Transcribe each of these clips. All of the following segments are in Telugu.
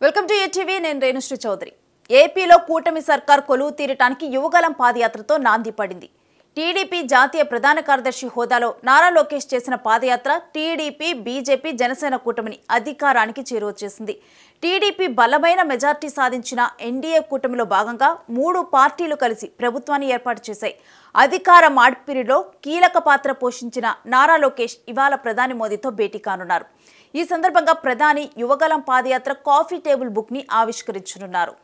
Welcome to UTV. నేను రేణుశ్రీ చౌదరి. ఏపీలో కూటమి సర్కార్ కొలువు తీరటానికి యువగలం పాదయాత్రతో నాంది పడింది. టీడీపీ జాతీయ ప్రధాన కార్యదర్శి హోదాలో నారా లోకేష్ చేసిన పాదయాత్ర టీడీపీ, బీజేపీ, జనసేన కూటమిని అధికారానికి చేరువచేసింది. టీడీపీ బలమైన మెజార్టీ సాధించిన ఎన్డీఏ కూటమిలో భాగంగా 3 పార్టీలు కలిసి ప్రభుత్వాన్ని ఏర్పాటు చేశాయి. అధికార మార్పిడిలో కీలక పాత్ర పోషించిన నారా లోకేష్ ఇవాళ ప్రధాని మోదీతో భేటీ కానున్నారు. ఈ సందర్భంగా ప్రధాని యువగలం పాదయాత్ర కాఫీ టేబుల్ బుక్ ని ఆవిష్కరించనున్నారు.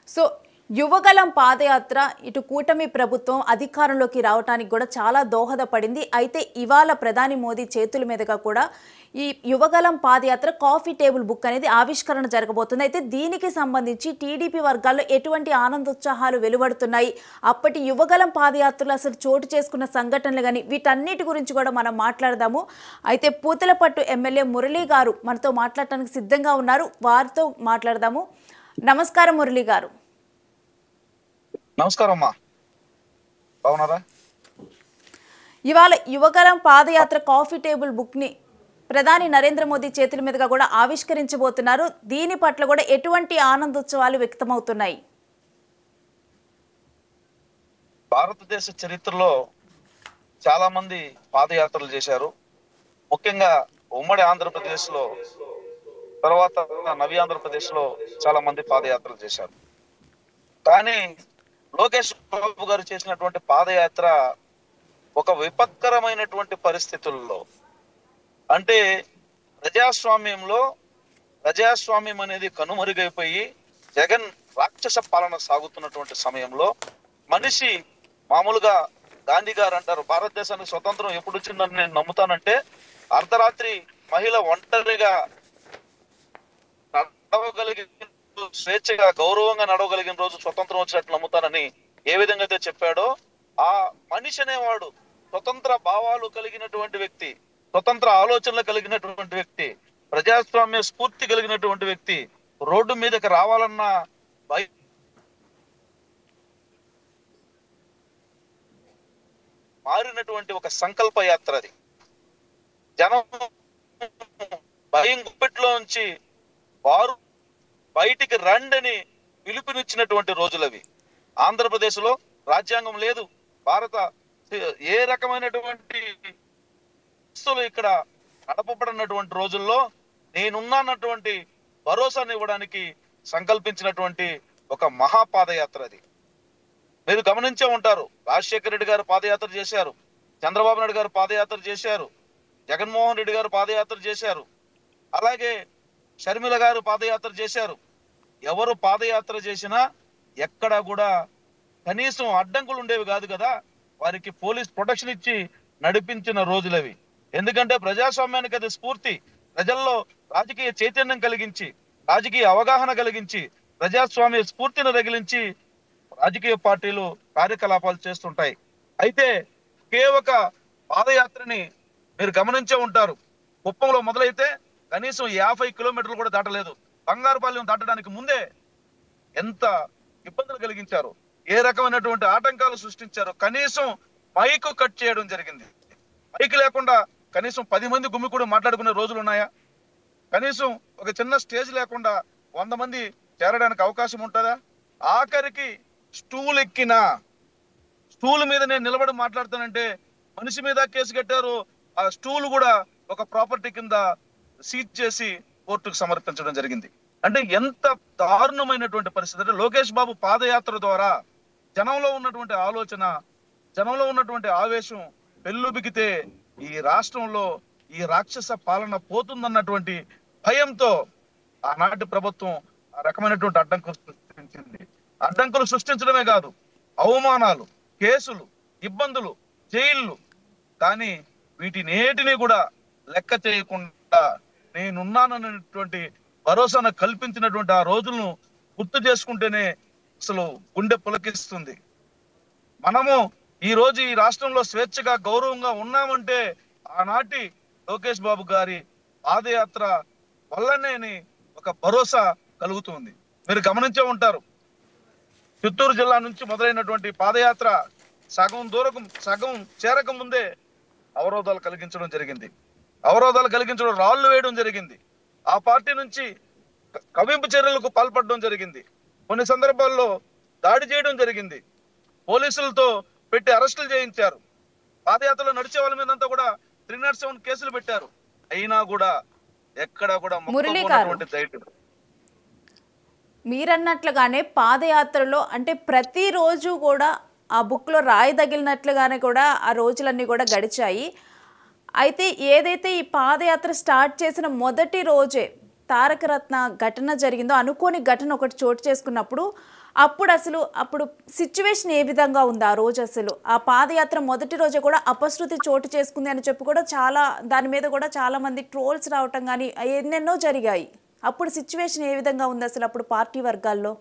సో యువగలం పాదయాత్ర ఇటు కూటమి ప్రభుత్వం అధికారంలోకి రావడానికి కూడా చాలా దోహదపడింది. అయితే ఇవాళ ప్రధాని మోదీ చేతుల మీదుగా కూడా ఈ యువగలం పాదయాత్ర కాఫీ టేబుల్ బుక్ అనేది ఆవిష్కరణ జరగబోతుంది. అయితే దీనికి సంబంధించి టీడీపీ వర్గాల్లో ఎటువంటి ఆనందోత్సాహాలు వెలువడుతున్నాయి, అప్పటి యువగలం పాదయాత్రలు అసలు చోటు చేసుకున్న సంఘటనలు కానీ వీటన్నిటి గురించి కూడా మనం మాట్లాడదాము. అయితే పూతలపట్టు ఎమ్మెల్యే మురళీ గారు మనతో మాట్లాడటానికి సిద్ధంగా ఉన్నారు. వారితో మాట్లాడదాము. నమస్కారం మురళీ గారు. నమస్కారం అమ్మా, బాగున్నారా? ఇవాళ యువగలం పాదయాత్ర కాఫీ టేబుల్ బుక్ ని ప్రధాని నరేంద్ర మోదీ చేతుల మీదుగా కూడా ఆవిష్కరించబోతున్నారు. దీని పట్ల కూడా ఎటువంటి ఆనందోత్సవాలు వ్యక్తమవుతున్నాయి? భారతదేశ చరిత్రలో చాలా మంది పాదయాత్రలు చేశారు. ముఖ్యంగా ఉమ్మడి ఆంధ్రప్రదేశ్ లో, తర్వాత నవి ఆంధ్రప్రదేశ్ లో చాలా మంది పాదయాత్రలు చేశారు. కానీ లోకేష్ బాబు గారు చేసినటువంటి పాదయాత్ర ఒక విపత్కరమైనటువంటి పరిస్థితుల్లో, అంటే ప్రజాస్వామ్యం అనేది కనుమరుగైపోయి జగన్ రాక్షస పాలన సాగుతున్నటువంటి సమయంలో మనిషి మామూలుగా గాంధీ గారు అంటారు, భారతదేశానికి స్వతంత్రం ఎప్పుడు వచ్చిందని నేను నమ్ముతానంటే అర్ధరాత్రి మహిళ ఒంటరిగా నడవగలిగిన, స్వేచ్ఛగా గౌరవంగా నడవగలిగిన రోజు స్వతంత్రం వచ్చినట్లు నమ్ముతానని ఏ విధంగా అయితే చెప్పాడో, ఆ మనిషి అనేవాడు స్వతంత్ర భావాలు కలిగినటువంటి వ్యక్తి, స్వతంత్ర ఆలోచనలు కలిగినటువంటి వ్యక్తి, ప్రజాస్వామ్య స్ఫూర్తి కలిగినటువంటి వ్యక్తి రోడ్డు మీదకి రావాలన్న మారినటువంటి ఒక సంకల్ప యాత్ర అది. జనం భయం గుప్పెట్లో నుంచి వారు బయటికి రండని పిలుపునిచ్చినటువంటి రోజులవి. ఆంధ్రప్రదేశ్ లో రాజ్యాంగం లేదు, భారత ఏ రకమైనటువంటి ఇక్కడ నడపబడినటువంటి రోజుల్లో నేనున్నటువంటి భరోసాను ఇవ్వడానికి సంకల్పించినటువంటి ఒక మహాపాదయాత్ర అది. మీరు గమనించే ఉంటారు, రాజశేఖర రెడ్డి గారు పాదయాత్ర చేశారు, చంద్రబాబు నాయుడు గారు పాదయాత్ర చేశారు, జగన్మోహన్ రెడ్డి గారు పాదయాత్ర చేశారు, అలాగే షర్మిల గారు పాదయాత్ర చేశారు. ఎవరు పాదయాత్ర చేసినా ఎక్కడ కూడా కనీసం అడ్డంకులు ఉండేవి కాదు కదా. వారికి పోలీస్ ప్రొటెక్షన్ ఇచ్చి నడిపించిన రోజులవి. ఎందుకంటే ప్రజాస్వామ్యానికి అది స్ఫూర్తి. ప్రజల్లో రాజకీయ చైతన్యం కలిగించి, రాజకీయ అవగాహన కలిగించి, ప్రజాస్వామ్య స్ఫూర్తిని రగిలించి రాజకీయ పార్టీలు కార్యకలాపాలు చేస్తుంటాయి. అయితే ఒకే ఒక పాదయాత్రని మీరు గమనించే ఉంటారు. కుప్పంలో మొదలైతే కనీసం 50 కిలోమీటర్లు కూడా దాటలేదు. బంగారుపాలెం దాటడానికి ముందే ఎంత ఇబ్బందులు కలిగించారు, ఏ రకమైనటువంటి ఆటంకాలు సృష్టించారు. కనీసం మైక్ కట్ చేయడం జరిగింది. మైక్ లేకుండా కనీసం 10 మంది గుమ్మి కూడా మాట్లాడుకునే రోజులు ఉన్నాయా? కనీసం ఒక చిన్న స్టేజ్ లేకుండా 100 మంది చేరడానికి అవకాశం ఉంటుందా? ఆఖరికి స్టూల్ ఎక్కినా, స్టూల్ మీద నేను నిలబడి మాట్లాడుతానంటే మనిషి మీద కేసు కట్టారు. ఆ స్టూల్ కూడా ఒక ప్రాపర్టీ కింద సీజ్ చేసి కోర్టుకు సమర్పించడం జరిగింది. అంటే ఎంత దారుణమైనటువంటి పరిస్థితి. అంటే లోకేష్ బాబు పాదయాత్ర ద్వారా జనంలో ఉన్నటువంటి ఆలోచన, జనంలో ఉన్నటువంటి ఆవేశం పెళ్ళుబిగితే ఈ రాష్ట్రంలో ఈ రాక్షస పాలన పోతుందన్నటువంటి భయంతో ఆనాటి ప్రభుత్వం ఆ రకమైనటువంటి అడ్డంకులు సృష్టించింది. అడ్డంకులు సృష్టించడమే కాదు, అవమానాలు, కేసులు, ఇబ్బందులు, జైళ్లు. కానీ వీటినేటిని కూడా లెక్క చేయకుండా నేనున్నాననేటువంటి భరోసాను కల్పించినటువంటి ఆ రోజులను గుర్తు చేసుకుంటేనే అసలు గుండె పులకిస్తుంది. మనము ఈ రోజు ఈ రాష్ట్రంలో స్వేచ్ఛగా గౌరవంగా ఉన్నామంటే ఆనాటి లోకేష్ బాబు గారి పాదయాత్ర వల్లనే ఒక భరోసా కలుగుతుంది. మీరు గమనించే ఉంటారు, చిత్తూరు జిల్లా నుంచి మొదలైనటువంటి పాదయాత్ర సగం చేరక ముందే అవరోధాలు కలిగించడం జరిగింది. అవరోధాలు కలిగించడం, రాళ్లు వేయడం జరిగింది. ఆ పార్టీ నుంచి కవింపు చర్యలకు పాల్పడడం జరిగింది. కొన్ని సందర్భాల్లో దాడి చేయడం జరిగింది. పోలీసులతో పెట్టి అరెస్టులు చేయించారు. పాదయాత్రలో నడిచే వాళ్ళ మీదంతా కూడా 307 కేసులు పెట్టారు. అయినా కూడా ఎక్కడ కూడా మురళీ గారు, మొక్కపోయినటువంటి ధైర్యం. మీరన్నట్లుగానే పాదయాత్రలో అంటే ప్రతిరోజు కూడా ఆ బుక్లో రాయి తగిలినట్లుగానే కూడా ఆ రోజులన్నీ కూడా గడిచాయి. అయితే ఏదైతే ఈ పాదయాత్ర స్టార్ట్ చేసిన మొదటి రోజే తారక రత్న ఘటన జరిగిందో, అనుకోని ఘటన ఒకటి చోటు చేసుకున్నప్పుడు అప్పుడు సిచ్యువేషన్ ఏ విధంగా ఉంది ఆ రోజు? అసలు ఆ పాదయాత్ర మొదటి రోజే కూడా అపశృతి చోటు చేసుకుంది అని చెప్పి కూడా దాని మీద కూడా చాలా మంది ట్రోల్స్ రావటం కానీ ఎన్నెన్నో జరిగాయి. అప్పుడు సిచ్యువేషన్ ఏ విధంగా ఉంది అసలు అప్పుడు పార్టీ వర్గాల్లో?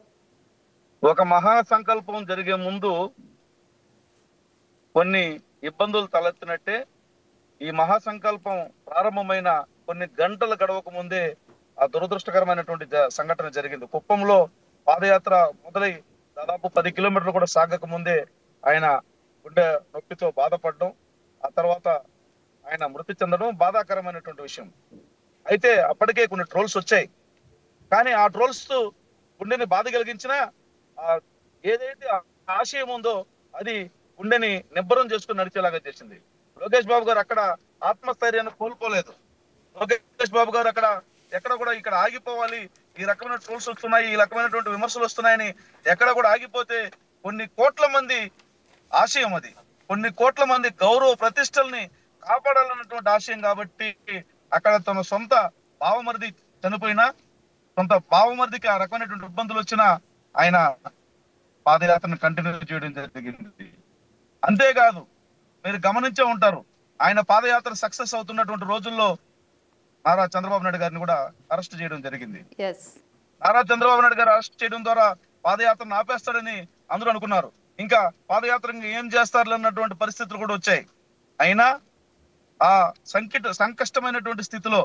ఒక మహా సంకల్పం జరిగే ముందు కొన్ని ఇబ్బందులు తలెత్తినట్టే ఈ మహాసంకల్పం ప్రారంభమైన కొన్ని గంటలు గడవక ముందే ఆ దురదృష్టకరమైనటువంటి సంఘటన జరిగింది. కుప్పంలో పాదయాత్ర మొదలై దాదాపు 10 కిలోమీటర్లు కూడా సాగక ముందే ఆయన గుండె నొప్పితో బాధపడడం, ఆ తర్వాత ఆయన మృతి చెందడం బాధాకరమైనటువంటి విషయం. అయితే అప్పటికే కొన్ని ట్రోల్స్ వచ్చాయి. కానీ ఆ ట్రోల్స్ గుండెని బాధ కలిగించినా ఏదైతే ఆశయం ఉందో అది గుండెని నిబ్బరం చేసుకుని నడిచేలాగా చేసింది. లోకేష్ బాబు గారు అక్కడ ఆత్మస్థైర్యాన్ని కోల్పోలేదు. లోకేష్ బాబు గారు అక్కడ ఎక్కడ కూడా ఇక్కడ ఆగిపోవాలి, ఈ రకమైన ట్రోల్స్ వస్తున్నాయి, ఈ రకమైనటువంటి విమర్శలు వస్తున్నాయని ఎక్కడ కూడా ఆగిపోతే కొన్ని కోట్ల మంది ఆశయం అది, కొన్ని కోట్ల మంది గౌరవ ప్రతిష్టల్ని కాపాడాలన్నటువంటి ఆశయం. కాబట్టి అక్కడ తన సొంత బావమరిది చనిపోయినా, సొంత బావమరిదికి ఆ రకమైనటువంటి ఇబ్బందులు వచ్చినా ఆయన పాదయాత్రను కంటిన్యూ చేయడం జరిగింది. అంతేకాదు, మీరు గమనించే ఉంటారు, ఆయన పాదయాత్ర సక్సెస్ అవుతున్నటువంటి రోజుల్లో నారా చంద్రబాబు నాయుడు గారిని కూడా అరెస్ట్ చేయడం జరిగింది. నారా చంద్రబాబు నాయుడు గారు అరెస్ట్ చేయడం ద్వారా పాదయాత్రను ఆపేస్తాడని అందరూ అనుకున్నారు. ఇంకా పాదయాత్ర ఏం చేస్తారు అన్నటువంటి పరిస్థితులు కూడా వచ్చాయి. అయినా ఆ సంకష్టమైనటువంటి స్థితిలో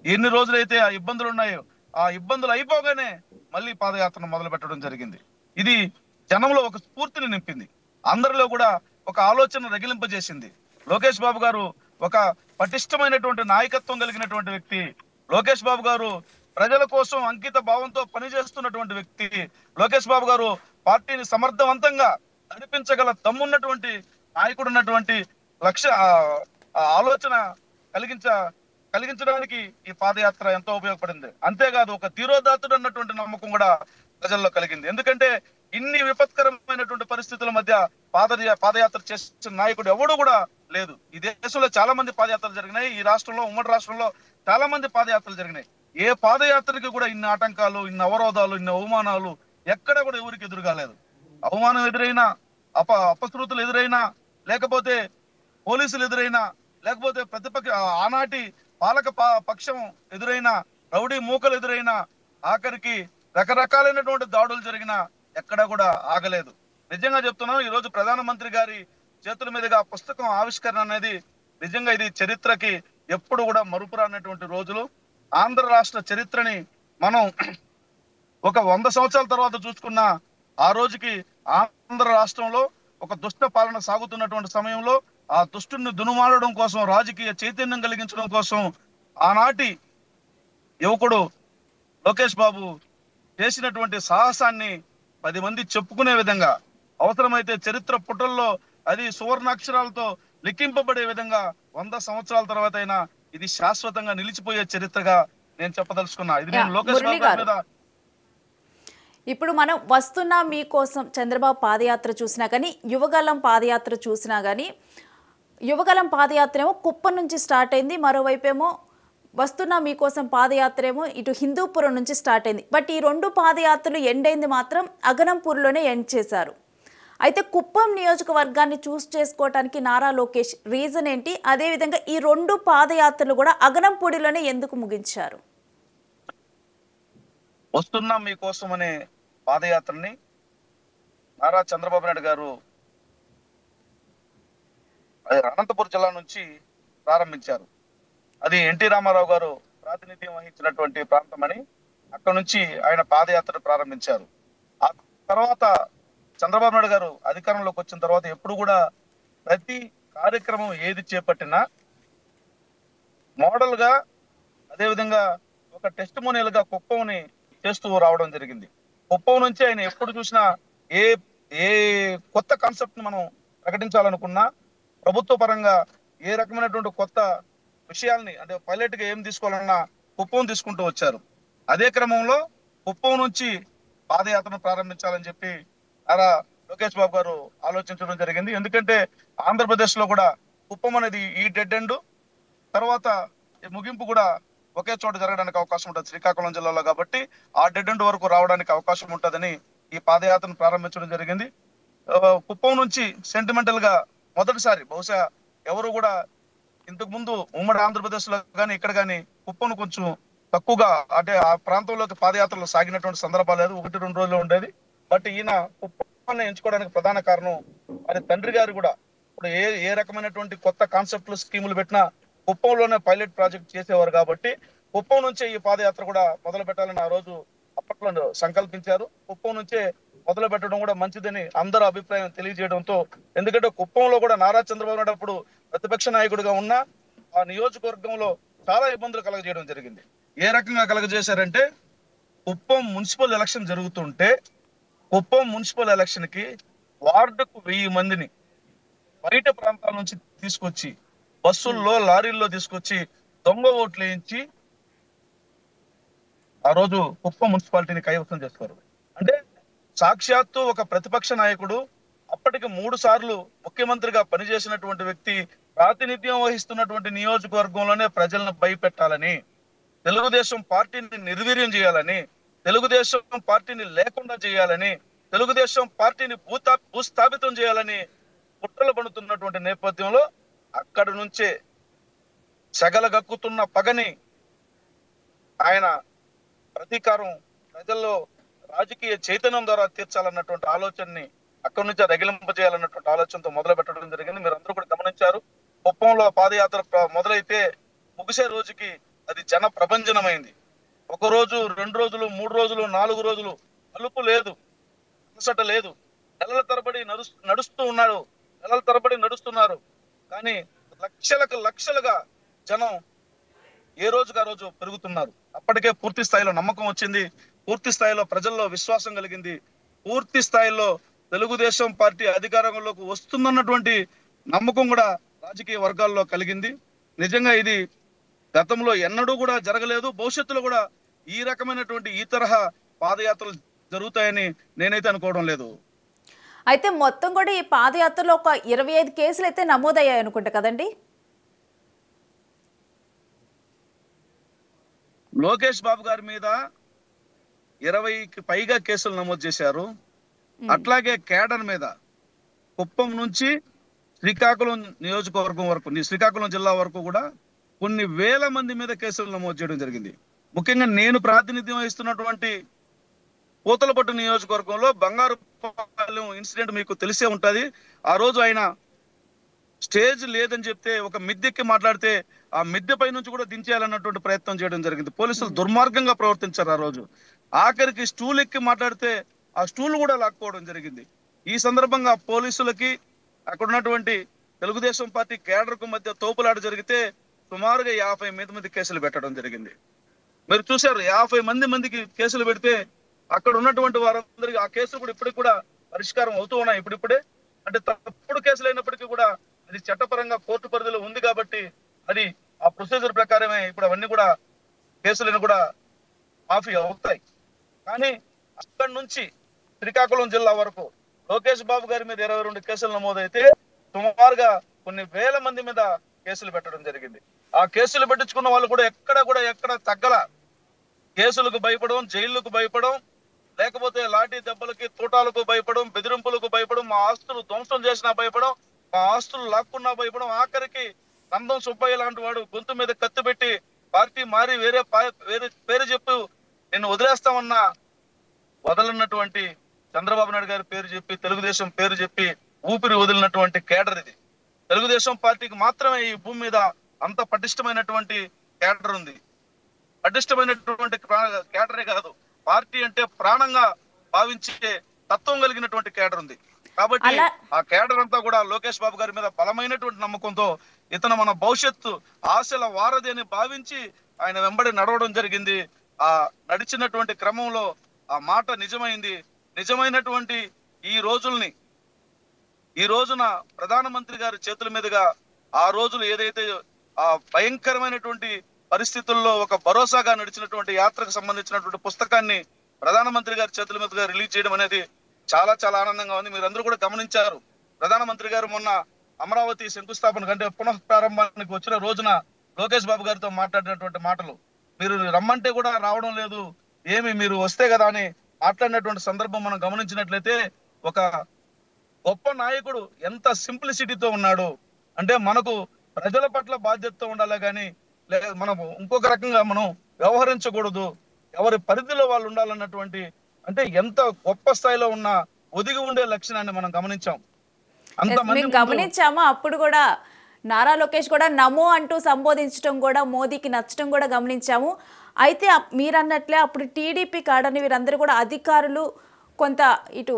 ఎన్ని రోజులైతే ఆ ఇబ్బందులు ఉన్నాయో ఆ ఇబ్బందులు అయిపోగానే మళ్ళీ పాదయాత్రను మొదలు పెట్టడం జరిగింది. ఇది జనంలో ఒక స్ఫూర్తిని నింపింది, అందరిలో కూడా ఒక ఆలోచన రగిలింపజేసింది. లోకేష్ బాబు గారు ఒక పటిష్టమైనటువంటి నాయకత్వం కలిగినటువంటి వ్యక్తి. లోకేష్ బాబు గారు ప్రజల కోసం అంకిత భావంతో పనిచేస్తున్నటువంటి వ్యక్తి. లోకేష్ బాబు గారు పార్టీని సమర్థవంతంగా నడిపించగల దమ్మున్నటువంటి నాయకుడు ఉన్నటువంటి ఆలోచన కలిగించడానికి ఈ పాదయాత్ర ఎంతో ఉపయోగపడింది. అంతేకాదు, ఒక ధీరోదాత్తుడు అన్నటువంటి నమ్మకం కూడా ప్రజల్లో కలిగింది. ఎందుకంటే ఇన్ని విపత్కరమైనటువంటి పరిస్థితుల మధ్య పాదయాత్ర చేసిన నాయకుడు ఎవడు కూడా లేదు. ఈ దేశంలో చాలా మంది పాదయాత్రలు జరిగినాయి. ఈ రాష్ట్రంలో, ఉమ్మడి రాష్ట్రంలో చాలా మంది పాదయాత్రలు జరిగినాయి. ఏ పాదయాత్రకి కూడా ఇన్ని ఆటంకాలు, ఇన్ని అవరోధాలు, ఇన్ని అవమానాలు ఎక్కడ కూడా ఎవరికి ఎదురుగాలేదు. అవమానం ఎదురైనా, అపశృతులు ఎదురైనా, లేకపోతే పోలీసులు ఎదురైనా, లేకపోతే ఆనాటి పాలక పక్షం ఎదురైనా, రౌడీ మూకలు ఎదురైనా, ఆఖరికి రకరకాలైనటువంటి దాడులు జరిగినా ఎక్కడ కూడా ఆగలేదు. నిజంగా చెప్తున్నాం, ఈ రోజు ప్రధానమంత్రి గారి చేతుల మీదుగా పుస్తకం ఆవిష్కరణ అనేది నిజంగా ఇది చరిత్రకి ఎప్పుడు కూడా మరుపురానటువంటి రోజులు. ఆంధ్ర రాష్ట్ర చరిత్రని మనం ఒక 100 సంవత్సరాల తర్వాత చూసుకున్న ఆ రోజుకి ఆంధ్ర రాష్ట్రంలో ఒక దుష్ట పాలన సాగుతున్నటువంటి సమయంలో ఆ దుష్టుని దునుమాడడం కోసం, రాజకీయ చైతన్యం కలిగించడం కోసం ఆనాటి యువకుడు లోకేష్ బాబు చేసినటువంటి సాహసాన్ని 10 మంది చెప్పుకునే విధంగా, అవసరమైతే చరిత్ర పుటల్లో అది సువర్ణాక్షరాలతో లిఖింపబడే విధంగా 100 సంవత్సరాల తర్వాత అయినా ఇది శాశ్వతంగా నిలిచిపోయే చరిత్రగా నేను చెప్పదలుచుకున్నా. ఇది నేను లోకేష్ బాబు గారి మీద. ఇప్పుడు మనం వస్తున్నా మీకోసం చంద్రబాబు పాదయాత్ర చూసినా కానీ, యువగలం పాదయాత్ర చూసినా కానీ, యువగలం పాదయాత్ర ఏమో కుప్పం నుంచి స్టార్ట్ అయింది, మరోవైపేమో వస్తున్నా మీకోసం పాదయాత్ర ఏమో ఇటు హిందూపురం నుంచి స్టార్ట్ అయింది. బట్ ఈ 2 పాదయాత్రలు ఎండ్ అయింది మాత్రం అగనంపూర్లోనే ఎండ్ చేశారు. అయితే కుప్పం నియోజకవర్గాన్ని చూస్ చేసుకోవటానికి నారా లోకేష్ రీజన్ ఏంటి? అదేవిధంగా ఈ 2 పాదయాత్రలు కూడా అగనంపూడిలోనే ఎందుకు ముగించారు? వస్తున్నా మీకోసం అనే పాదయాత్రని నారా చంద్రబాబు నాయుడు గారు అనంతపురం జిల్లా నుంచి ప్రారంభించారు. అది ఎన్టీ రామారావు గారు ప్రాతినిధ్యం వహించినటువంటి ప్రాంతం అని అక్కడ నుంచి ఆయన పాదయాత్ర ప్రారంభించారు. ఆ తర్వాత చంద్రబాబు నాయుడు గారు అధికారంలోకి వచ్చిన తర్వాత ఎప్పుడు కూడా ప్రతి కార్యక్రమం ఏది చేపట్టినా మోడల్ గా, అదేవిధంగా ఒక టెస్టిమోనియల్ గా కుప్పంని చేస్తూ రావడం జరిగింది. కుప్పం నుంచి ఆయన ఎప్పుడు చూసినా ఏ ఏ కొత్త కాన్సెప్ట్ ని మనం ప్రకటించాలనుకున్నా ప్రభుత్వ పరంగా ఏ రకమైనటువంటి కొత్త విషయాల్ని అంటే పైలట్ గా ఏం తీసుకోవాలన్నా కుప్పం తీసుకుంటూ వచ్చారు. అదే క్రమంలో కుప్పం నుంచి పాదయాత్రను ప్రారంభించాలని చెప్పి అలా లోకేష్ బాబు గారు ఆలోచించడం జరిగింది. ఎందుకంటే ఆంధ్రప్రదేశ్ లో కూడా కుప్పం అనేది ఈ డెడ్ ఎండ్ తర్వాత ఈ ముగింపు కూడా ఒకే చోట జరగడానికి అవకాశం ఉంటుంది శ్రీకాకుళం జిల్లాలో. కాబట్టి ఆ డెడ్ ఎండ్ వరకు రావడానికి అవకాశం ఉంటుందని ఈ పాదయాత్రను ప్రారంభించడం జరిగింది. కుప్పం నుంచి సెంటిమెంటల్ గా మొదటిసారి బహుశా ఎవరు కూడా ఇంతకు ముందు ఉమ్మడి ఆంధ్రప్రదేశ్ లో కానీ ఇక్కడ కానీ కుప్పను కొంచెం తక్కువగా అంటే ఆ ప్రాంతంలోకి పాదయాత్రలు సాగినటువంటి సందర్భాలు లేదు, 1-2 రోజులు ఉండేది. బట్ ఈయన కుప్పాన్ని ఎంచుకోవడానికి ప్రధాన కారణం ఆయన తండ్రి గారు కూడా ఇప్పుడు ఏ రకమైనటువంటి కొత్త కాన్సెప్ట్లు స్కీములు పెట్టినా కుప్పంలోనే పైలట్ ప్రాజెక్ట్ చేసేవారు. కాబట్టి కుప్పం నుంచే ఈ పాదయాత్ర కూడా మొదలు పెట్టాలని ఆ రోజు అప్పట్లో సంకల్పించారు. కుప్పం నుంచే మొదలు పెట్టడం కూడా మంచిదని అందరూ అభిప్రాయం తెలియజేయడంతో, ఎందుకంటే కుప్పంలో కూడా నారా చంద్రబాబు నాయుడు అప్పుడు ప్రతిపక్ష నాయకుడిగా ఉన్న ఆ నియోజకవర్గంలో చాలా ఇబ్బందులు కలగజేయడం జరిగింది. ఏ రకంగా కలగజేశారంటే కుప్పం మున్సిపల్ ఎలక్షన్ జరుగుతుంటే కుప్పం మున్సిపల్ ఎలక్షన్ కి వార్డుకు 1000 మందిని బయట ప్రాంతాల నుంచి తీసుకొచ్చి బస్సుల్లో లారీల్లో తీసుకొచ్చి దొంగ ఓట్లు వేయించి ఆ రోజు కుప్పం మున్సిపాలిటీని కైవసం చేస్తారు. అంటే సాక్షాత్తు ఒక ప్రతిపక్ష నాయకుడు అప్పటికి 3 సార్లు ముఖ్యమంత్రిగా పనిచేసినటువంటి వ్యక్తి ప్రాతినిధ్యం వహిస్తున్నటువంటి నియోజకవర్గంలోనే ప్రజలను భయపెట్టాలని, తెలుగుదేశం పార్టీని నిర్వీర్యం చేయాలని, తెలుగుదేశం పార్టీని లేకుండా చేయాలని, తెలుగుదేశం పార్టీని భూస్థాపితం చేయాలని కుట్రలు పడుతున్నటువంటి నేపథ్యంలో అక్కడి నుంచే సెగలగక్కుతున్న పగని ఆయన ప్రతీకారం ప్రజల్లో రాజకీయ చైతన్యం ద్వారా తీర్చాలన్నటువంటి ఆలోచనని అక్కడి నుంచి రగిలింపజేయాలన్నటువంటి ఆలోచనతో మొదలు పెట్టడం జరిగింది. మీరు అందరూ కూడా గమనించారు. కుప్పంలో పాదయాత్ర మొదలైతే ముగిసే రోజుకి అది జన ప్రభంజనమైంది. 1 రోజు 2 రోజులు 3 రోజులు 4 రోజులు అలుపు లేదు, అలసట లేదు. నెలల తరబడి నడుస్తున్నారు. కానీ లక్షలుగా జనం ఏ రోజుగా రోజు పెరుగుతున్నారు. అప్పటికే పూర్తి స్థాయిలో నమ్మకం వచ్చింది, పూర్తి స్థాయిలో ప్రజల్లో విశ్వాసం కలిగింది, పూర్తి స్థాయిలో తెలుగుదేశం పార్టీ అధికారంలోకి వస్తుందన్నటువంటి నమ్మకం కూడా రాజకీయ వర్గాల్లో కలిగింది. నిజంగా ఇది గతంలో ఎన్నడూ కూడా జరగలేదు, భవిష్యత్తులో కూడా ఈ రకమైనటువంటి ఈ తరహా పాదయాత్రలు జరుగుతాయని నేనైతే అనుకోవడం లేదు. అయితే మొత్తం కూడా ఈ పాదయాత్రలో ఒక 25 కేసులు అయితే నమోదయ్యాయి అనుకుంటా కదండి. లోకేష్ బాబు గారి మీద 20కి పైగా కేసులు నమోదు చేశారు. అట్లాగే కేడర్ మీద కుప్పం నుంచి శ్రీకాకుళం నియోజకవర్గం వరకు, శ్రీకాకుళం జిల్లా వరకు కూడా కొన్ని వేల మంది మీద కేసులు నమోదు చేయడం జరిగింది. ముఖ్యంగా నేను ప్రాతినిధ్యం వహిస్తున్నటువంటి పూతలపట్టు నియోజకవర్గంలో బంగారుపాలెం ఇన్సిడెంట్ మీకు తెలిసే ఉంటది. ఆ రోజు ఆయన స్టేజ్ లేదని చెప్తే ఒక మిద్దెక్కి మాట్లాడితే ఆ మిద్దెపై నుంచి కూడా దించేయాలన్నటువంటి ప్రయత్నం చేయడం జరిగింది. పోలీసులు దుర్మార్గంగా ప్రవర్తించారు ఆ రోజు. ఆఖరికి స్టూల్ ఎక్కి మాట్లాడితే ఆ స్టూల్ కూడా లాక్కోవడం జరిగింది. ఈ సందర్భంగా పోలీసులకి అక్కడ ఉన్నటువంటి తెలుగుదేశం పార్టీ కేడర్ కు మధ్య తోపులాట జరిగితే సుమారుగా 50 మంది కేసులు పెట్టడం జరిగింది. మీరు చూశారు, 50 మందికి కేసులు పెడితే అక్కడ ఉన్నటువంటి వారందరికీ ఆ కేసులు కూడా ఇప్పటికి కూడా పరిష్కారం అవుతూ ఉన్నాయి. ఇప్పుడిప్పుడే అంటే తప్పుడు కేసులు అయినప్పటికీ కూడా అది చట్టపరంగా కోర్టు పరిధిలో ఉంది కాబట్టి అది ఆ ప్రొసీజర్ ప్రకారమే ఇప్పుడు అవన్నీ కూడా కేసులను కూడా మాఫీ అవుతాయి. కానీ అక్కడి నుంచి శ్రీకాకుళం జిల్లా వరకు లోకేష్ బాబు గారి మీద 22 కేసులు నమోదైతే సుమారుగా కొన్ని వేల మంది మీద కేసులు పెట్టడం జరిగింది. ఆ కేసులు పెట్టించుకున్న వాళ్ళు కూడా ఎక్కడ తగ్గల. కేసులకు భయపడడం, జైళ్లకు భయపడడం, లేకపోతే లాఠీ దెబ్బలకి తూటాలకు భయపడడం, బెదిరింపులకు భయపడడం, మా ఆస్తులు ధ్వంసం చేసినా భయపడడం, మా ఆస్తులు లాక్కున్నా భయపడడం, ఆఖరికి నందం సుబ్బయ్య లాంటి వాడు గొంతు మీద కత్తి పెట్టి పార్టీ మారి వేరే పేరు చెప్పు నేను వదిలేస్తామన్నా వదలన్నటువంటి చంద్రబాబు నాయుడు గారి పేరు చెప్పి, తెలుగుదేశం పేరు చెప్పి ఊపిరి వదిలినటువంటి కేడర్ ఇది. తెలుగుదేశం పార్టీకి మాత్రమే ఈ భూమి మీద అంత పటిష్టమైనటువంటి కేడర్ ఉంది. పటిష్టమైనటువంటి కేడరే కాదు, పార్టీ అంటే ప్రాణంగా భావించే తత్వం కలిగినటువంటి కేడర్ ఉంది. కాబట్టి ఆ కేడర్ అంతా కూడా లోకేష్ బాబు గారి మీద బలమైనటువంటి నమ్మకంతో ఇతను మన భవిష్యత్తు ఆశల వారధి అని భావించి ఆయన వెంబడి నడవడం జరిగింది. ఆ నడిచినటువంటి క్రమంలో ఆ మాట నిజమైంది. నిజమైనటువంటి ఈ రోజున ప్రధానమంత్రి గారి చేతుల మీదుగా ఆ రోజులు ఏదైతే ఆ భయంకరమైనటువంటి పరిస్థితుల్లో ఒక భరోసాగా నడిచినటువంటి యాత్రకు సంబంధించినటువంటి పుస్తకాన్ని ప్రధానమంత్రి గారి చేతుల మీదుగా రిలీజ్ చేయడం అనేది చాలా చాలా ఆనందంగా ఉంది. మీరందరూ కూడా గమనించారు. ప్రధానమంత్రి గారు మొన్న అమరావతి శంకుస్థాపన కంటే పునః ప్రారంభానికి వచ్చిన రోజున లోకేష్ బాబు గారితో మాట్లాడినటువంటి మాటలు, మీరు రమ్మంటే కూడా రావడం లేదు, ఏమి మీరు వస్తే కదా అని మాట్లాడినటువంటి సందర్భం మనం గమనించినట్లయితే ఒక గొప్ప నాయకుడు ఎంత సింప్లిసిటీతో ఉన్నాడు అంటే, మనకు ప్రజల పట్ల బాధ్యతతో ఉండాలి కానీ మనం ఇంకొక రకంగా మనం వ్యవహరించకూడదు, ఎవరి పరిధిలో వాళ్ళు ఉండాలన్నటువంటి, అంటే ఎంత గొప్ప స్థాయిలో ఉన్న ఒదిగి ఉండే లక్షణాన్ని మనం గమనించాం. గమనించామా అప్పుడు కూడా నారా లోకేష్ కూడా నమో అంటూ సంబోధించడం కూడా మోదీకి నచ్చడం కూడా గమనించాము. అయితే మీరు అన్నట్లే అప్పుడు టీడీపీ కాడని వీరందరూ కూడా అధికారులు కొంత ఇటు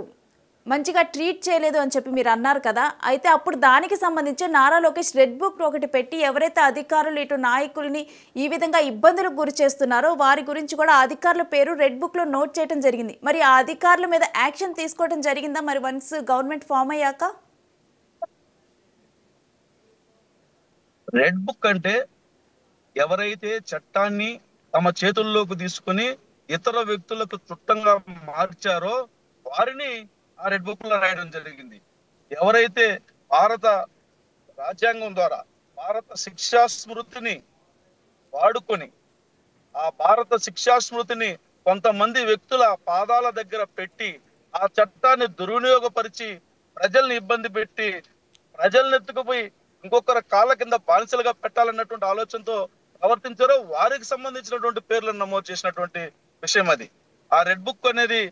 మంచిగా ట్రీట్ చేయలేదు అని చెప్పి మీరు అన్నారు కదా. అయితే అప్పుడు దానికి సంబంధించి నారా లోకేష్ రెడ్ బుక్ ఒకటి పెట్టి ఎవరైతే అధికారులు ఇటు నాయకుల్ని ఈ విధంగా ఇబ్బందులకు గురి చేస్తున్నారో వారి గురించి కూడా అధికారుల పేరు రెడ్ బుక్ లో నోట్ చేయడం జరిగింది. మరి ఆ అధికారుల మీద యాక్షన్ తీసుకోవడం జరిగిందా మరి వన్స్ గవర్నమెంట్ ఫామ్ అయ్యాక? రెడ్ బుక్ అంటే ఎవరైతే చట్టాన్ని తమ చేతుల్లోకి తీసుకుని ఇతర వ్యక్తులకు చుట్టంగా మార్చారో వారిని ఆ రెడ్ బుక్ లో రాయడం జరిగింది. ఎవరైతే భారత రాజ్యాంగం ద్వారా భారత శిక్షా స్మృతిని వాడుకొని ఆ భారత శిక్షా స్మృతిని కొంతమంది వ్యక్తుల పాదాల దగ్గర పెట్టి ఆ చట్టాన్ని దుర్వినియోగపరిచి ప్రజల్ని ఇబ్బంది పెట్టి ప్రజల్ని ఎత్తుకుపోయి ఇంకొకరి కాళ్ళ కింద బానిసలుగా పెట్టాలన్నటువంటి ఆలోచనతో ప్రవర్తించారో వారికి సంబంధించినటువంటి పేర్లను నమోదు చేసినటువంటి విషయం అది. ఆ రెడ్ బుక్ అనేది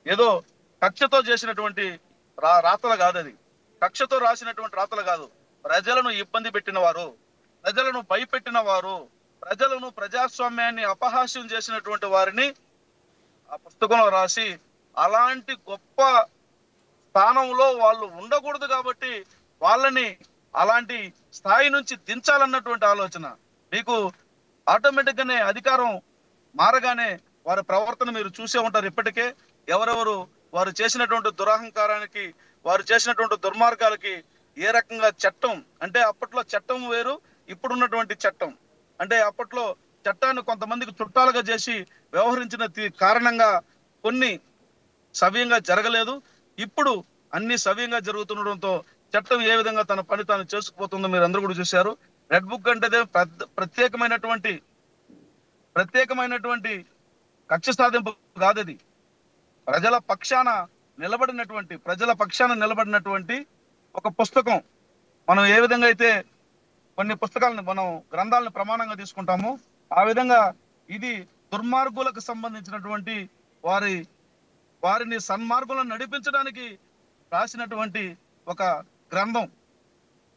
ఏదో కక్షతో చేసినటువంటి రాతలు కాదు, అది కక్షతో రాసినటువంటి రాతలు కాదు. ప్రజలను ఇబ్బంది పెట్టిన వారు, ప్రజలను భయపెట్టిన వారు, ప్రజలను ప్రజాస్వామ్యాన్ని అపహాస్యం చేసినటువంటి వారిని ఆ పుస్తకంలో రాసి అలాంటి గొప్ప స్థానంలో వాళ్ళు ఉండకూడదు కాబట్టి వాళ్ళని అలాంటి స్థాయి నుంచి దించాలన్నటువంటి ఆలోచన. మీకు ఆటోమేటిక్ గానే అధికారం మారగానే వారి ప్రవర్తన మీరు చూసే ఉంటారు. ఇప్పటికే ఎవరెవరు వారు చేసినటువంటి దురహంకారానికి, వారు చేసినటువంటి దుర్మార్గాలకి ఏ రకంగా చట్టం అంటే, అప్పట్లో చట్టం వేరు ఇప్పుడున్నటువంటి చట్టం అంటే, అప్పట్లో చట్టాన్ని కొంతమందికి చుట్టాలుగా చేసి వ్యవహరించిన కారణంగా కొన్ని సవ్యంగా జరగలేదు. ఇప్పుడు అన్ని సవ్యంగా జరుగుతుండడంతో చట్టం ఏ విధంగా తన పని తాను చేసుకుపోతుందో మీరు అందరూ కూడా చూశారు. రెడ్ బుక్ అంటే ప్రత్యేకమైనటువంటి కక్ష సాధింపు కాదది. ప్రజల పక్షాన నిలబడినటువంటి ఒక పుస్తకం. మనం ఏ విధంగా అయితే కొన్ని పుస్తకాలను మనం గ్రంథాలను ప్రమాణంగా తీసుకుంటామో ఆ విధంగా ఇది దుర్మార్గులకు సంబంధించినటువంటి వారిని సన్మార్గులను నడిపించడానికి రాసినటువంటి ఒక గ్రంథం.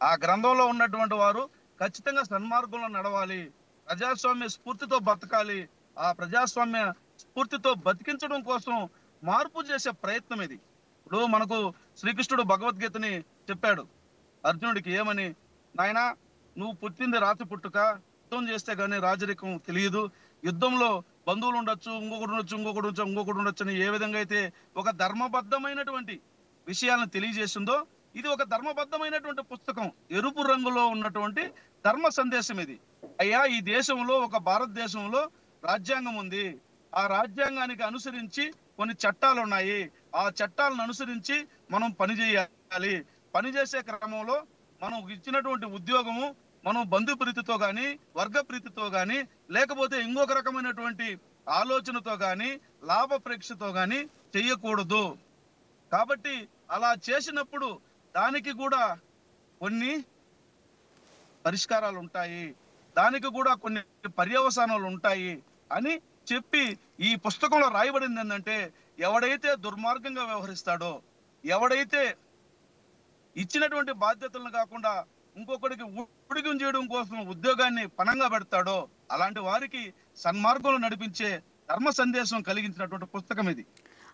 ఆ గ్రంథంలో ఉన్నటువంటి వారు ఖచ్చితంగా సన్మార్గంలో నడవాలి, ప్రజాస్వామ్య స్ఫూర్తితో బతకాలి. ఆ ప్రజాస్వామ్య స్ఫూర్తితో బతికించడం కోసం మార్పు చేసే ప్రయత్నం ఇది. ఇప్పుడు మనకు శ్రీకృష్ణుడు భగవద్గీతని చెప్పాడు అర్జునుడికి, ఏమని, నాయనా నువ్వు పుట్టింది రాతి పుట్టుక, యుద్ధం చేస్తే గానీ రాజరికం తెలియదు, యుద్ధంలో బంధువులు ఉండొచ్చు, ఇంకొకటి ఉండొచ్చు అని ఏ విధంగా అయితే ఒక ధర్మబద్ధమైనటువంటి విషయాలను తెలియజేసిందో ఇది ఒక ధర్మబద్ధమైనటువంటి పుస్తకం. ఎరుపు రంగులో ఉన్నటువంటి ధర్మ సందేశం ఇది. అయ్యా, ఈ దేశంలో ఒక భారతదేశంలో రాజ్యాంగం ఉంది, ఆ రాజ్యాంగానికి అనుసరించి కొన్ని చట్టాలు ఉన్నాయి, ఆ చట్టాలను అనుసరించి మనం పనిచేయాలి. పనిచేసే క్రమంలో మనం ఇచ్చినటువంటి ఉద్యోగము మనం బంధు ప్రీతితో గాని, వర్గ ప్రీతితో గాని, లేకపోతే ఇంకొక రకమైనటువంటి ఆలోచనతో గాని, లాభప్రేక్షతో గాని చెయ్యకూడదు. కాబట్టి అలా చేసినప్పుడు దానికి కూడా కొన్ని పరిష్కారాలు ఉంటాయి, దానికి కూడా కొన్ని పర్యవసానాలు ఉంటాయి అని చెప్పి ఈ పుస్తకంలో రాయబడింది ఏంటంటే, ఎవడైతే దుర్మార్గంగా వ్యవహరిస్తాడో, ఎవడైతే ఇచ్చినటువంటి బాధ్యతలను కాకుండా ఇంకొకరికి ఉడిగం చేయడం కోసం ఉద్యోగాన్ని పణంగా పెడతాడో అలాంటి వారికి సన్మార్గంలో నడిపించే ధర్మ సందేశం కలిగించినటువంటి పుస్తకం ఇది.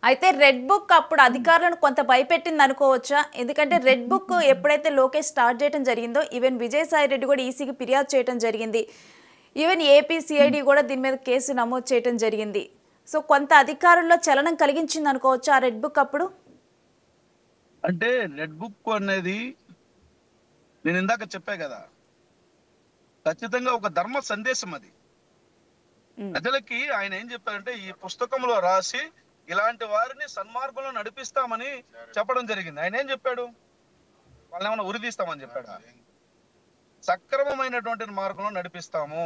అయితే రెడ్ బుక్ అప్పుడు అధికారులను కొంత భయపెట్టింది అనుకోవచ్చా? ఎందుకంటే రెడ్ బుక్ ఎప్పుడైతే లోకేష్ స్టార్ట్ చేయడం జరిగిందో, ఈవెన్ విజయసాయి రెడ్డి కూడా ఈసీకి ఫిర్యాదు చేయడం జరిగింది. ఈవెన్ ఏపీ సిఐడి కూడా దీని మీద కేసు నమోదు చేయడం జరిగింది. సో కొంత అధికారుల్లో చలనం కలిగించింది అనుకోవచ్చా ఆ రెడ్ బుక్ అప్పుడు? అంటే రెడ్ బుక్ అనేది నేను ఇందాక చెప్పా కదా, ఖచ్చితంగా ఒక ధర్మ సందేశం అది. ప్రజలకి ఆయన ఏం చెప్పారంటే ఈ పుస్తకంలో రాసి ఇలాంటి వారిని సన్మార్గంలో నడిపిస్తామని చెప్పడం జరిగింది. ఆయన ఏం చెప్పాడు? వాళ్ళని ఏమైనా ఉరిదీస్తామని చెప్పాడా? సక్రమమైనటువంటి మార్గంలో నడిపిస్తాము,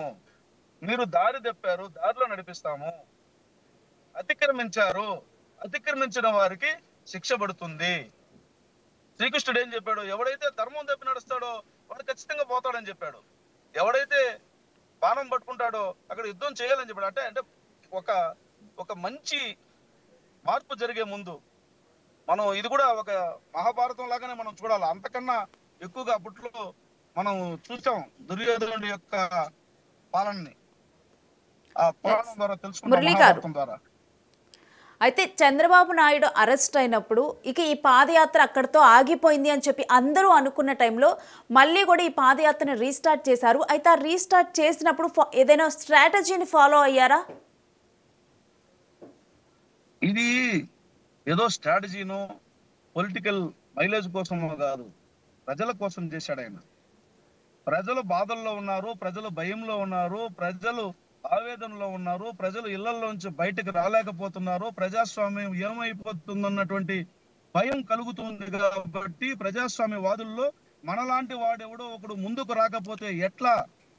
మీరు దారి తప్పారు దారిలో నడిపిస్తాము, అతిక్రమించారు అతిక్రమించిన వారికి శిక్ష పడుతుంది. శ్రీకృష్ణుడు ఏం చెప్పాడు? ఎవడైతే ధర్మం తప్పి నడుస్తాడో వాడు ఖచ్చితంగా పోతాడని చెప్పాడు. ఎవడైతే బాణం పట్టుకుంటాడో అక్కడ యుద్ధం చేయాలని చెప్పాడు. అంటే ఒక ఒక మంచి మార్పు జరిగే ముందు మనం ఇది కూడా ఒక మహాభారతం లాగానే మనం చూడాలి. అంతకన్నా ఎక్కువగా అప్పట్లో మనం చూసాం దుర్యోధనుడి యొక్క పాలనని ఆ పురాణం ద్వారా తెలుసుకున్నాం, మహాభారతం ద్వారా. అయితే చంద్రబాబు నాయుడు అరెస్ట్ అయినప్పుడు ఇక ఈ పాదయాత్ర అక్కడితో ఆగిపోయింది అని చెప్పి అందరూ అనుకున్న టైంలో మళ్ళీ కూడా ఈ పాదయాత్రను రీస్టార్ట్ చేశారు. అయితే ఆ రీస్టార్ట్ చేసినప్పుడు ఏదైనా స్ట్రాటజీని ఫాలో అయ్యారా? ఇది ఏదో స్ట్రాటజీనో పొలిటికల్ మైలేజ్ కోసమో కాదు, ప్రజల కోసం చేశాడు ఆయన. ప్రజలు బాధల్లో ఉన్నారు, ప్రజలు భయంలో ఉన్నారు, ప్రజలు ఆవేదనలో ఉన్నారు, ప్రజలు ఇళ్లలోంచి బయటకు రాలేకపోతున్నారు, ప్రజాస్వామ్యం ఏమైపోతుందన్నటువంటి భయం కలుగుతుంది. కాబట్టి ప్రజాస్వామ్య వాదుల్లో మనలాంటి వాడెవడో ఒకడు ముందుకు రాకపోతే ఎట్లా,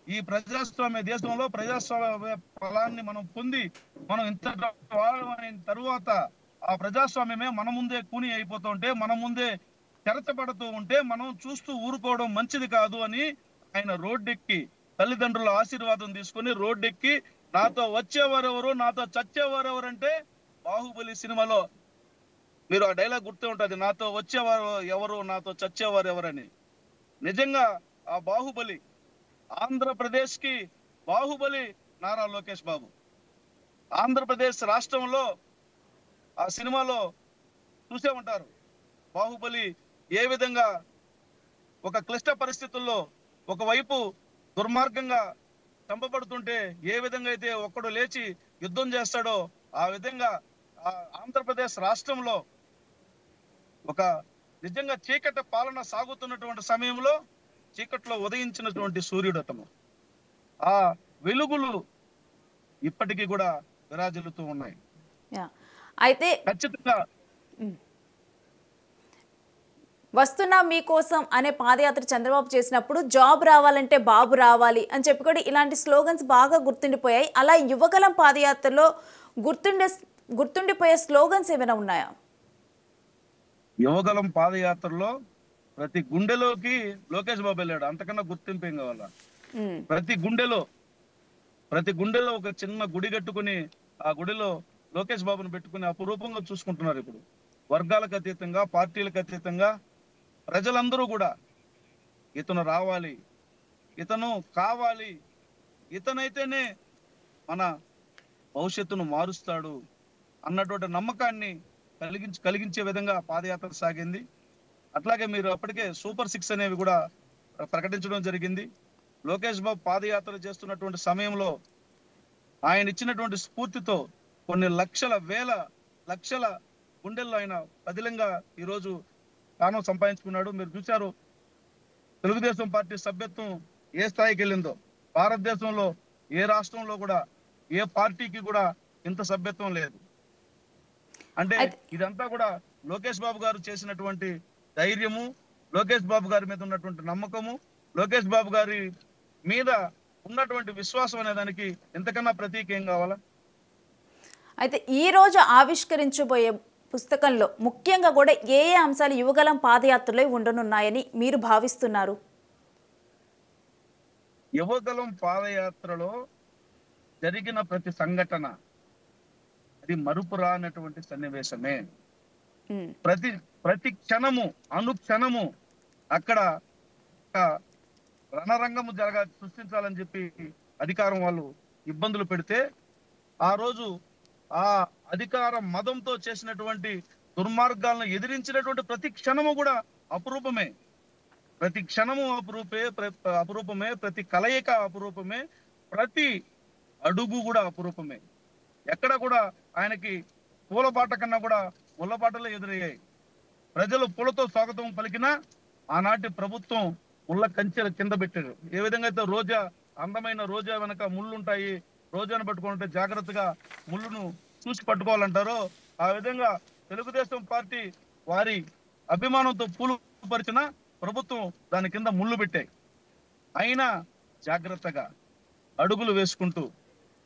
ఈ ప్రజాస్వామ్య దేశంలో ప్రజాస్వామ్య ఫలాన్ని మనం పొంది మనం ఇంత అయిన తరువాత ఆ ప్రజాస్వామ్యమే మన ముందే కూని అయిపోతుంటే, మన ముందే చెరచబడుతూ ఉంటే మనం చూస్తూ ఊరుకోవడం మంచిది కాదు అని ఆయన రోడ్డెక్కి తల్లిదండ్రుల ఆశీర్వాదం తీసుకుని రోడ్డెక్కి నాతో వచ్చేవారెవరు నాతో చచ్చేవారెవరంటే బాహుబలి సినిమాలో మీరు ఆ డైలాగ్ గుర్తు ఉంటుంది, నాతో వచ్చేవారు ఎవరు నాతో చచ్చేవారు ఎవరని. నిజంగా ఆ బాహుబలి ఆంధ్రప్రదేశ్ కి బాహుబలి నారా లోకేష్ బాబు. ఆంధ్రప్రదేశ్ రాష్ట్రంలో ఆ సినిమాలో చూసే ఉంటారు బాహుబలి ఏ విధంగా ఒక క్లిష్ట పరిస్థితుల్లో ఒకవైపు దుర్మార్గంగా చంపబడుతుంటే ఏ విధంగా అయితే ఒక్కడు లేచి యుద్ధం చేస్తాడో ఆ విధంగా ఆ ఆంధ్రప్రదేశ్ రాష్ట్రంలో ఒక నిజంగా చీకటి పాలన సాగుతున్నటువంటి సమయంలో చీకట్లో ఉదయించినటువంటి సూర్యుడు అతను. ఆ వెలుగులు ఇప్పటికీ కూడా విరాజిల్లుతూ ఉన్నాయి. అయితే ఖచ్చితంగా వస్తున్నా మీకోసం అనే పాదయాత్ర చంద్రబాబు చేసినప్పుడు జాబ్ రావాలంటే బాబు రావాలి అని చెప్పి కూడా ఇలాంటి స్లోగన్స్ బాగా గుర్తుండిపోయాయి. అలా యువగలం పాదయాత్రలో గుర్తుండిపోయే స్లోగన్స్ ఏమైనా ఉన్నాయా? యువగలం పాదయాత్రలో ప్రతి గుండెలోకి లోకేష్ బాబు వెళ్ళాడు, అంతకన్నా గుర్తింపు ఏం కావాలా? ప్రతి గుండెలో ఒక చిన్న గుడి కట్టుకుని ఆ గుడిలో లోకేష్ బాబుని పెట్టుకుని అపురూపంగా చూసుకుంటున్నారు. ఇప్పుడు వర్గాలకు అతీతంగా పార్టీలకు అతీతంగా ప్రజలందరూ కూడా ఇతను రావాలి, ఇతను కావాలి, ఇతనైతేనే మన భవిష్యత్తును మారుస్తాడు అన్నటువంటి నమ్మకాన్ని కలిగించే విధంగా పాదయాత్ర సాగింది. అట్లాగే మీరు అప్పటికే సూపర్ 6 అనేవి కూడా ప్రకటించడం జరిగింది. లోకేష్ బాబు పాదయాత్ర చేస్తున్నటువంటి సమయంలో ఆయన ఇచ్చినటువంటి స్ఫూర్తితో కొన్ని లక్షల గుండెల్లో ఆయన పదిలంగా ఈరోజు స్థానం సంపాదించుకున్నాడు. మీరు చూశారు తెలుగుదేశం పార్టీ సభ్యత్వం ఏ స్థాయికి వెళ్ళిందో. భారతదేశంలో ఏ రాష్ట్రంలో కూడా ఏ పార్టీకి కూడా ఇంత సభ్యత్వం లేదు. అంటే ఇదంతా కూడా లోకేష్ బాబు గారు చేసినటువంటి ధైర్యము, లోకేష్ బాబు గారి మీద ఉన్నటువంటి నమ్మకము, లోకేష్ బాబు గారి మీద ఉన్నటువంటి విశ్వాసం అనే దానికి ఎంతకన్నా ప్రతీక ఏం కావాలా? అయితే ఈ రోజు ఆవిష్కరించబోయే పుస్తకంలో ముఖ్యంగా కూడా ఏ అంశాలు యువగలం పాదయాత్రలో ఉండనున్నాయని మీరు భావిస్తున్నారు? యువగలం పాదయాత్రలో జరిగిన ప్రతి సంఘటన అది మరుపురానటువంటి సన్నివేశమే. ప్రతి క్షణము అనుక్షణము అక్కడ రణరంగము సృష్టించాలని చెప్పి అధికారం వాళ్ళు ఇబ్బందులు పెడితే ఆ రోజు ఆ అధికార మదంతో చేసినటువంటి దుర్మార్గాలను ఎదిరించినటువంటి ప్రతి క్షణము కూడా అపురూపమే. ప్రతి క్షణము అపురూపమే, ప్రతి కలయిక అపురూపమే, ప్రతి అడుగు కూడా అపురూపమే. ఎక్కడ కూడా ఆయనకి పూలబాట కన్నా కూడా ముళ్ళబాటలు ఎదురయ్యాయి. ప్రజలు పూలతో స్వాగతం పలికినా ఆనాటి ప్రభుత్వం ముళ్ళ కంచెల కింద పెట్టారు. ఏ విధంగా అయితే రోజా, అందమైన రోజా వెనక ముళ్ళుంటాయి, రోజాను పట్టుకుంటే జాగ్రత్తగా ముళ్ళును చూసి పట్టుకోవాలంటారో ఆ విధంగా తెలుగుదేశం పార్టీ వారి అభిమానంతో పూలు పరిచిన ప్రభుత్వం దాని కింద ముళ్ళు పెట్టాయి. అయినా జాగ్రత్తగా అడుగులు వేసుకుంటూ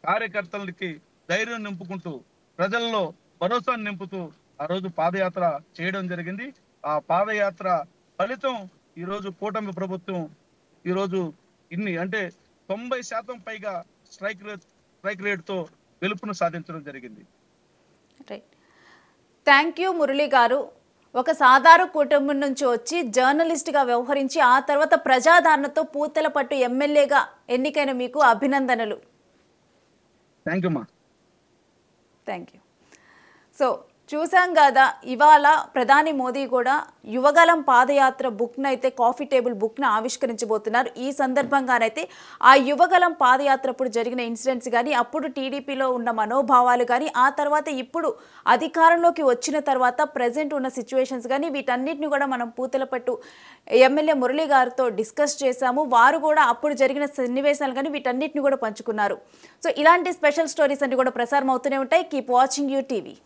కార్యకర్తలకి ధైర్యం నింపుకుంటూ ప్రజల్లో భరోసాను నింపుతూ ఆ రోజు పాదయాత్ర చేయడం జరిగింది. ఆ పాదయాత్ర ఫలితం ఈ రోజు కూటమి ప్రభుత్వం ఈ రోజు ఇన్ని అంటే 90% పైగా స్ట్రైక్ రేట్ తో గెలుపును సాధించడం జరిగింది. థ్యాంక్ యూ మురళి గారు. ఒక సాధారణ కుటుంబం నుంచి వచ్చి జర్నలిస్ట్గా వ్యవహరించి ఆ తర్వాత ప్రజాదరణతో పూతలపట్టు ఎమ్మెల్యేగా ఎన్నికైన మీకు అభినందనలు. థ్యాంక్ యూ మా. Thank you. సో చూసాం కదా, ఇవాళ ప్రధాని మోదీ కూడా యువగలం పాదయాత్ర బుక్ను అయితే కాఫీ టేబుల్ బుక్ను ఆవిష్కరించబోతున్నారు. ఈ సందర్భంగానైతే ఆ యువగలం పాదయాత్ర అప్పుడు జరిగిన ఇన్సిడెంట్స్ కానీ, అప్పుడు టీడీపీలో ఉన్న మనోభావాలు కానీ, ఆ తర్వాత ఇప్పుడు అధికారంలోకి వచ్చిన తర్వాత ప్రజెంట్ ఉన్న సిచ్యువేషన్స్ కానీ, వీటన్నిటిని కూడా మనం పూతలపట్టు ఎమ్మెల్యే మురళి గారితో డిస్కస్ చేశాము. వారు కూడా అప్పుడు జరిగిన సన్నివేశాలు కానీ వీటన్నిటిని కూడా పంచుకున్నారు. సో ఇలాంటి స్పెషల్ స్టోరీస్ అన్ని కూడా ప్రసారం అవుతూనే ఉంటాయి. Keep watching you TV.